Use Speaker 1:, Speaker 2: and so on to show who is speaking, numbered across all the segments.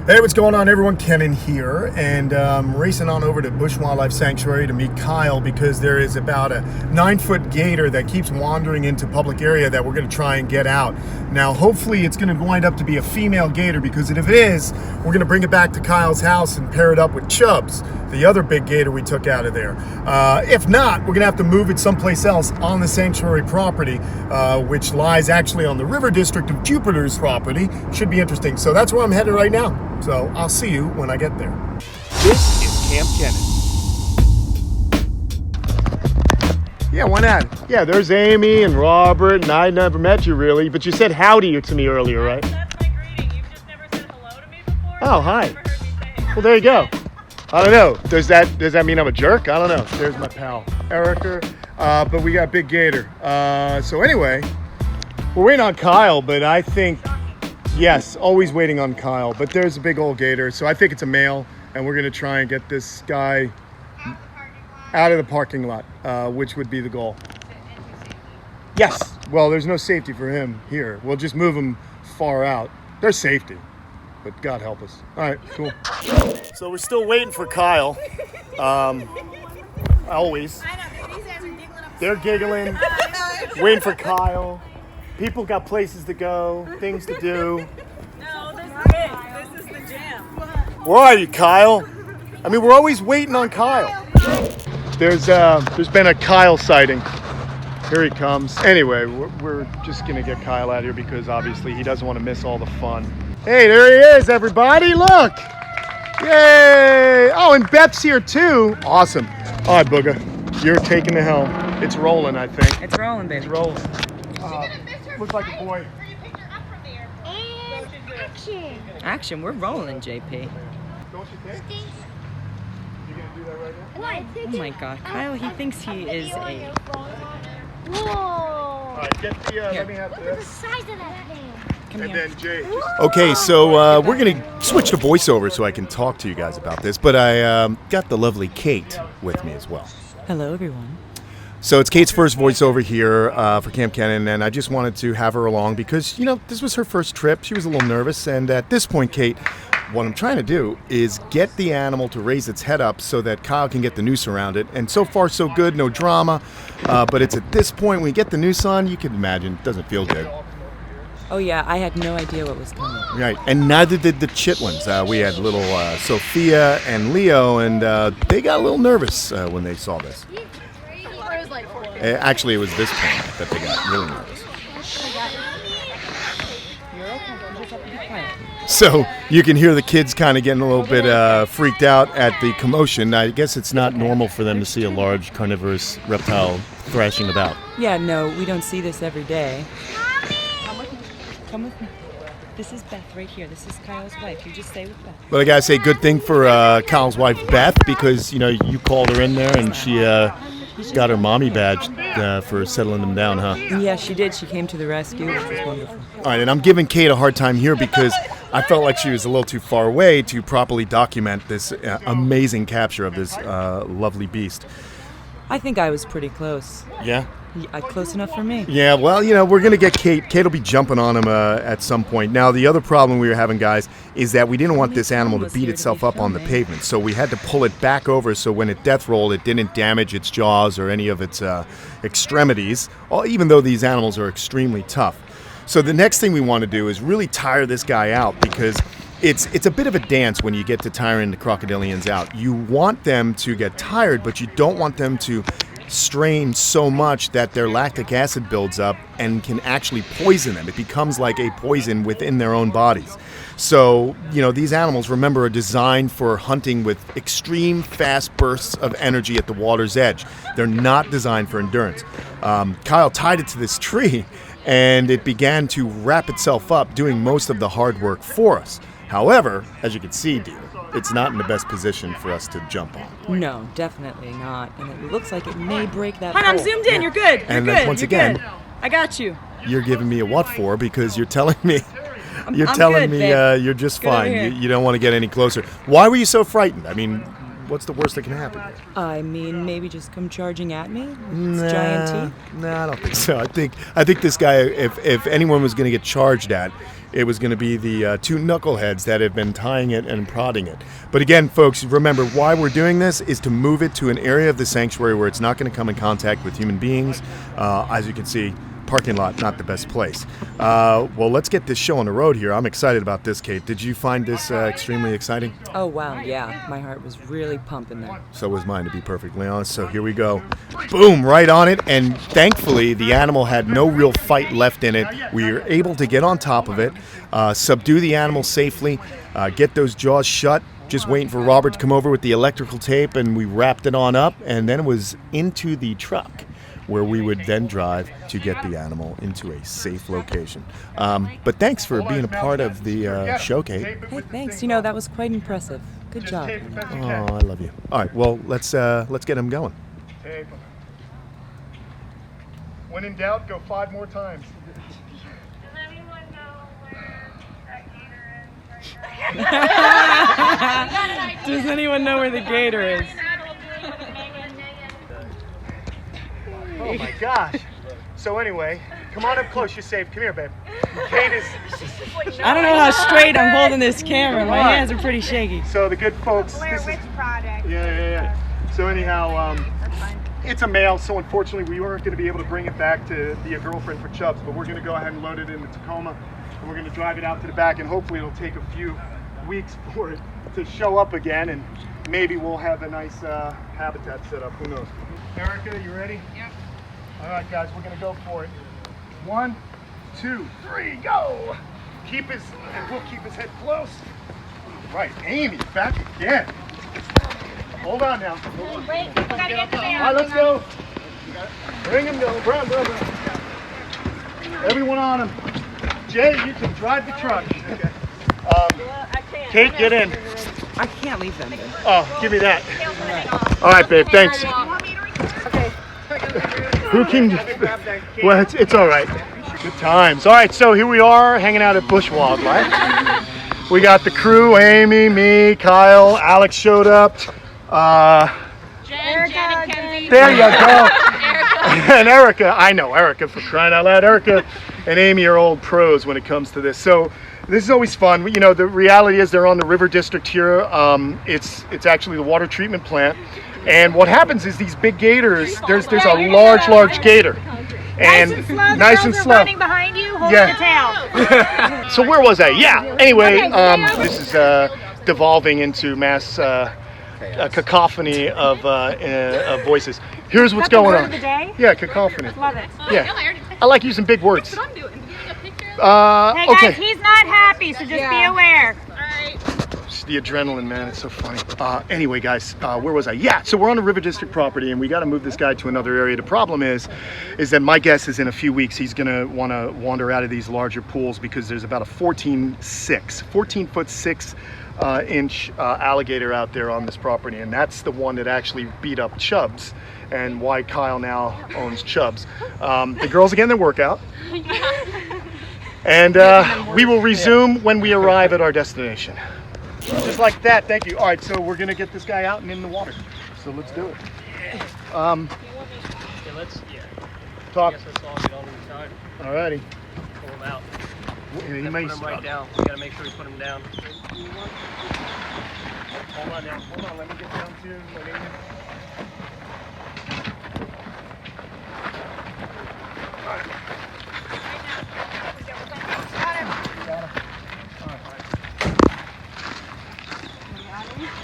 Speaker 1: Hey, what's going on, everyone? Kenan here, and racing on over to Busch Wildlife Sanctuary to meet Kyle because there is about a 9-foot gator that keeps wandering into public area that we're going to try and get out. Now, hopefully it's going to wind up to be a female gator, because if it is, we're going to bring it back to Kyle's house and pair it up with Chubbs, the other big gator we took out of there. If not, we're going to have to move it someplace else on the sanctuary property, which lies actually on the river district of Jupiter's property. Should be interesting. So that's where I'm headed right now. So I'll see you when I get there. This is Kamp Kenan. Yeah, why not? Yeah, there's Amy and Robert, and I never met you really, but you said howdy to me earlier, right?
Speaker 2: That's my greeting. You've just never said hello to me before.
Speaker 1: Oh, hi.
Speaker 2: I've never heard you say it.
Speaker 1: Well, there you go. I don't know. Does that mean I'm a jerk? I don't know. There's my pal, Erica. But we got Big Gator. So anyway, we're waiting on Kyle, but I think, yes, always waiting on Kyle. But there's a big old gator, so I think it's a male, and we're going to try and get this guy out of the parking lot, which would be the goal. Yes. Well, there's no safety for him here. We'll just move him far out. There's safety, but God help us. All right, cool. So we're still waiting for Kyle. Always. They're giggling, waiting for Kyle. People got places to go, things to do.
Speaker 2: No, this is it. This is the jam.
Speaker 1: Where are you, Kyle? I mean, we're always waiting on Kyle. There's been a Kyle sighting. Here he comes. Anyway, we're just gonna get Kyle out here because obviously he doesn't want to miss all the fun. Hey, there he is, everybody! Look! Yay! Oh, and Bep's here too. Awesome. All right, Booger, you're taking the helm. It's rolling, I think.
Speaker 3: It's rolling, baby.
Speaker 1: It's rolling. Looks like a boy.
Speaker 4: And action!
Speaker 3: Action, we're rolling, JP.
Speaker 1: Don't you think? You gonna do that right now?
Speaker 3: Oh my God, Kyle, he thinks he is a...
Speaker 4: Whoa!
Speaker 1: All right, get the. Let me have
Speaker 4: Look at the
Speaker 1: this.
Speaker 4: size of that thing.
Speaker 3: Come
Speaker 1: And
Speaker 3: here.
Speaker 1: then Jay. Okay, so we're gonna switch to voiceover so I can talk to you guys about this. But I got the lovely Kate with me as well.
Speaker 3: Hello, everyone.
Speaker 1: So it's Kate's first voiceover here for Kamp Kenan, and I just wanted to have her along because, you know, this was her first trip. She was a little nervous, and at this point, Kate, what I'm trying to do is get the animal to raise its head up so that Kyle can get the noose around it. And so far, so good, no drama. But it's at this point, when you get the noose on, you can imagine, it doesn't feel good.
Speaker 3: Oh yeah, I had no idea what was coming.
Speaker 1: Right, and neither did the chitlins. We had little Sophia and Leo, and they got a little nervous when they saw this. Actually, it was this point that they got really nervous. So you can hear the kids kind of getting a little bit freaked out at the commotion. I guess it's not normal for them to see a large carnivorous reptile thrashing about.
Speaker 3: Yeah, no, we don't see this every day. Come with me. This is Beth right here. This is Kyle's wife. You just stay with Beth.
Speaker 1: But I gotta say, good thing for Kyle's wife Beth, because you know you called her in there and she got her mommy badge for settling them down, huh?
Speaker 3: Yeah, she did. She came to the rescue, which was wonderful.
Speaker 1: All right, and I'm giving Kate a hard time here because I felt like she was a little too far away to properly document this amazing capture of this lovely beast.
Speaker 3: I think I was pretty close.
Speaker 1: Yeah?
Speaker 3: Close enough for me.
Speaker 1: Yeah, well, you know, we're going to get Kate. Kate will be jumping on him at some point. Now, the other problem we were having, guys, is that we didn't want this animal to beat itself up on the pavement. So we had to pull it back over so when it death rolled, it didn't damage its jaws or any of its extremities, even though these animals are extremely tough. So the next thing we want to do is really tire this guy out because it's a bit of a dance when you get to tiring the crocodilians out. You want them to get tired, but you don't want them to strain so much that their lactic acid builds up and can actually poison them. It becomes like a poison within their own bodies. So, you know, these animals, remember, are designed for hunting with extreme fast bursts of energy at the water's edge. They're not designed for endurance. Kyle tied it to this tree and it began to wrap itself up, doing most of the hard work for us. However, as you can see, dear, it's not in the best position for us to jump on.
Speaker 3: No, definitely not. And it looks like it may break that
Speaker 2: Hon, I'm
Speaker 3: pole.
Speaker 2: zoomed in. You're good. You're
Speaker 1: And
Speaker 2: good.
Speaker 1: once
Speaker 2: You're
Speaker 1: again-
Speaker 2: good. I got you.
Speaker 1: You're giving me a what for? Because you're telling me
Speaker 3: I'm
Speaker 1: telling
Speaker 3: good,
Speaker 1: me
Speaker 3: babe.
Speaker 1: you're just
Speaker 3: Good over
Speaker 1: fine.
Speaker 3: here.
Speaker 1: You don't want to get any closer. Why were you so frightened? I mean, What's the worst that can happen?
Speaker 3: I mean, maybe just come charging at me with its giant teeth.
Speaker 1: Nah, I don't think so. I think this guy, if anyone was going to get charged at, it was going to be the two knuckleheads that have been tying it and prodding it. But again, folks, remember why we're doing this is to move it to an area of the sanctuary where it's not going to come in contact with human beings. As you can see, parking lot, not the best place. Well, let's get this show on the road here. I'm excited about this, Kate. Did you find this extremely exciting?
Speaker 3: Oh, wow, yeah. My heart was really pumping there.
Speaker 1: So was mine, to be perfectly honest. So here we go. Boom, right on it. And thankfully, the animal had no real fight left in it. We were able to get on top of it, subdue the animal safely, get those jaws shut, just waiting for Robert to come over with the electrical tape, and we wrapped it on up, and then it was into the truck, where we would then drive to get the animal into a safe location. But thanks for being a part of the show, Kate.
Speaker 3: Hey, thanks. You know, that was quite impressive. Good job.
Speaker 1: Oh, I love you. All right, well, let's get him going. When in doubt, go 5 more times.
Speaker 4: Does anyone know where that gator is?
Speaker 3: Does anyone know where the gator is?
Speaker 1: Oh my gosh. So anyway, come on up close. You're safe. Come here, babe. Kate is.
Speaker 3: I don't know how straight I'm holding this camera. My hands are pretty shaky.
Speaker 1: So the good folks.
Speaker 4: Blair Witch Project.
Speaker 1: Yeah. So anyhow, it's a male. So unfortunately, we weren't going to be able to bring it back to be a girlfriend for Chubbs. But we're going to go ahead and load it in the Tacoma, and we're going to drive it out to the back. And hopefully, it'll take a few weeks for it to show up again, and maybe we'll have a nice habitat set up. Who knows? Erica, you ready?
Speaker 2: Yep.
Speaker 1: All right, guys, we're gonna go for it. 1, 2, 3, go! We'll keep his head close. Right, Amy, back again. Hold on now.
Speaker 4: Wait, we gotta get the
Speaker 1: All
Speaker 4: man.
Speaker 1: right, let's go. Bring him down, Brown. Everyone on him. Jay, you can drive the truck. Kate, get in.
Speaker 3: I can't leave them there.
Speaker 1: Oh, give me that. All right, babe, thanks. Who can? Well, it's all right. Good times. All right, so here we are hanging out at Busch Wildlife. We got the crew: Amy, me, Kyle, Alex showed up.
Speaker 4: Jen and Kenzie.
Speaker 1: There you go. And Erica. I know Erica, for crying out loud. Erica and Amy are old pros when it comes to this. So this is always fun. You know, the reality is they're on the river district here. It's actually the water treatment plant. And what happens is these big gators, there's a large gator. And nice and slow.
Speaker 4: Running behind you, hold the tail.
Speaker 1: So where was I? Yeah. Anyway, this is devolving into mass cacophony of voices. Here's what's going on.
Speaker 4: Of the day?
Speaker 1: Yeah, cacophony.
Speaker 4: Love it.
Speaker 1: Yeah. I like using big words.
Speaker 4: Hey
Speaker 1: Okay.
Speaker 4: guys, he's not happy, so just be aware.
Speaker 1: It's the adrenaline, man. It's so funny. Anyway, guys, where was I? Yeah, so we're on a river district property, and we got to move this guy to another area. The problem is that my guess is in a few weeks he's going to want to wander out of these larger pools because there's about a 14-foot 6 inch alligator out there on this property, and that's the one that actually beat up Chubbs, and why Kyle now owns Chubbs. The girls are getting their workout. And we will resume when we arrive at our destination. Just like that, thank you. All right, so we're gonna get this guy out and in the water. So let's do it. Talk. All righty.
Speaker 5: Pull him out.
Speaker 1: He may
Speaker 5: Put him
Speaker 1: stop.
Speaker 5: right down. We gotta make sure we put him down. Hold on now.
Speaker 1: Hold on, let me get down to my name.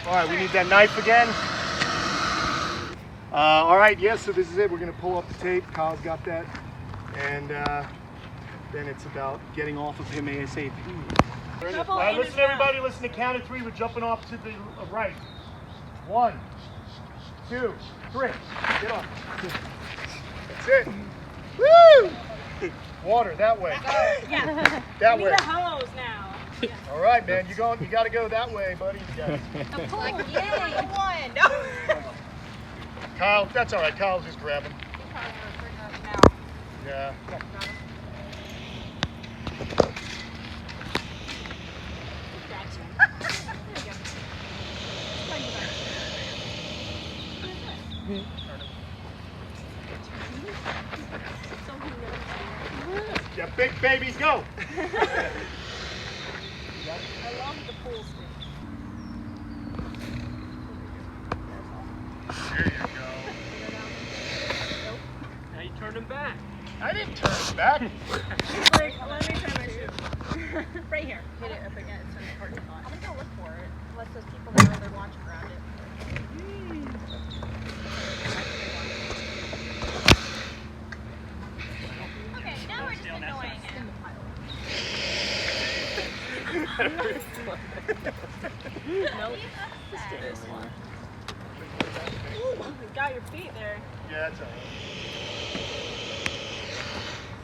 Speaker 1: All right, we need that knife again. All right, yes, so this is it. We're gonna pull up the tape. Kyle's got that. And then it's about getting off of him ASAP. All right, listen everybody, listen to count of 3. We're jumping off to the right. 1, 2, 3. Get off. That's it. Woo! Water, that way.
Speaker 2: Yeah.
Speaker 1: That
Speaker 2: We
Speaker 1: way.
Speaker 2: need a hose now.
Speaker 1: All right, man, you gotta go that way, buddy. Yeah. Kyle, that's all right. Kyle's just grabbing. Yeah. back?
Speaker 2: Like, let me try my shoe.
Speaker 4: Right here.
Speaker 2: Hit it up against the parking lot.
Speaker 4: I'm gonna go look for it. Unless those people know they're watching around it. Okay, now we're just annoying it.
Speaker 2: You got your feet there.
Speaker 1: Yeah, that's all right.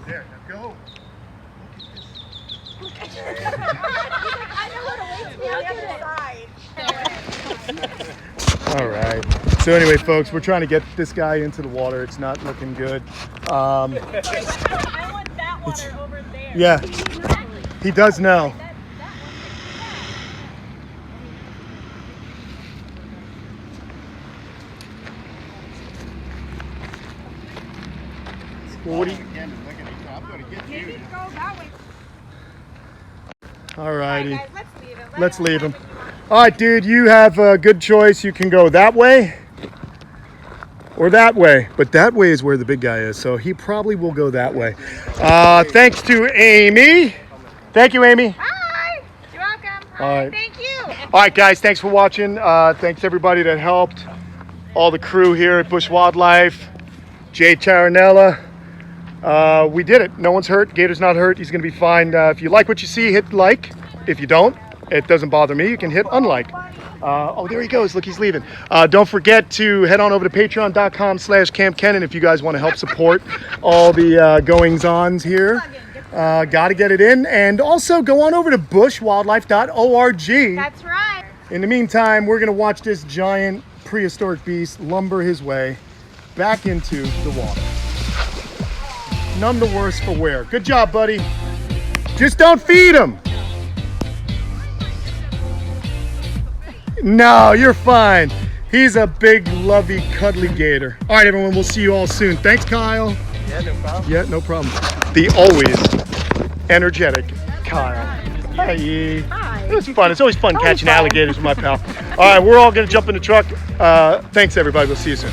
Speaker 1: There, now go.
Speaker 4: I know what awaits me on the other side.
Speaker 1: All right. So anyway, folks, we're trying to get this guy into the water. It's not looking good.
Speaker 2: I want that water over there.
Speaker 1: Yeah, he does know. Well, what do you?
Speaker 4: Maybe go that way.
Speaker 1: All righty.
Speaker 4: Guys, let's leave him.
Speaker 1: Let's leave him. All right, dude, you have a good choice. You can go that way or that way, but that way is where the big guy is, so he probably will go that way. Thanks to Amy. Thank you, Amy.
Speaker 4: Hi. You're welcome.
Speaker 1: All right.
Speaker 4: Thank you.
Speaker 1: All right, guys, thanks for watching. Thanks everybody that helped. All the crew here at Busch Wildlife. Jay Taranella. We did it. No one's hurt. Gator's not hurt. He's going to be fine. If you like what you see, hit like. If you don't, it doesn't bother me. You can hit unlike. Oh, there he goes. Look, he's leaving. Don't forget to head on over to patreon.com/Kamp Kenan if you guys want to help support all the goings-ons here. Got to get it in. And also go on over to bushwildlife.org.
Speaker 4: That's right.
Speaker 1: In the meantime, we're going to watch this giant prehistoric beast lumber his way back into the water. None the worse for wear. Good job, buddy. Just don't feed him. No, you're fine. He's a big, lovey, cuddly gator. All right, everyone, we'll see you all soon. Thanks, Kyle.
Speaker 5: Yeah, no problem.
Speaker 1: Yeah, no problem. The always energetic Kyle. Hi. It was fun. It's always fun catching alligators with my pal. All right, we're all going to jump in the truck. Thanks, everybody. We'll see you soon.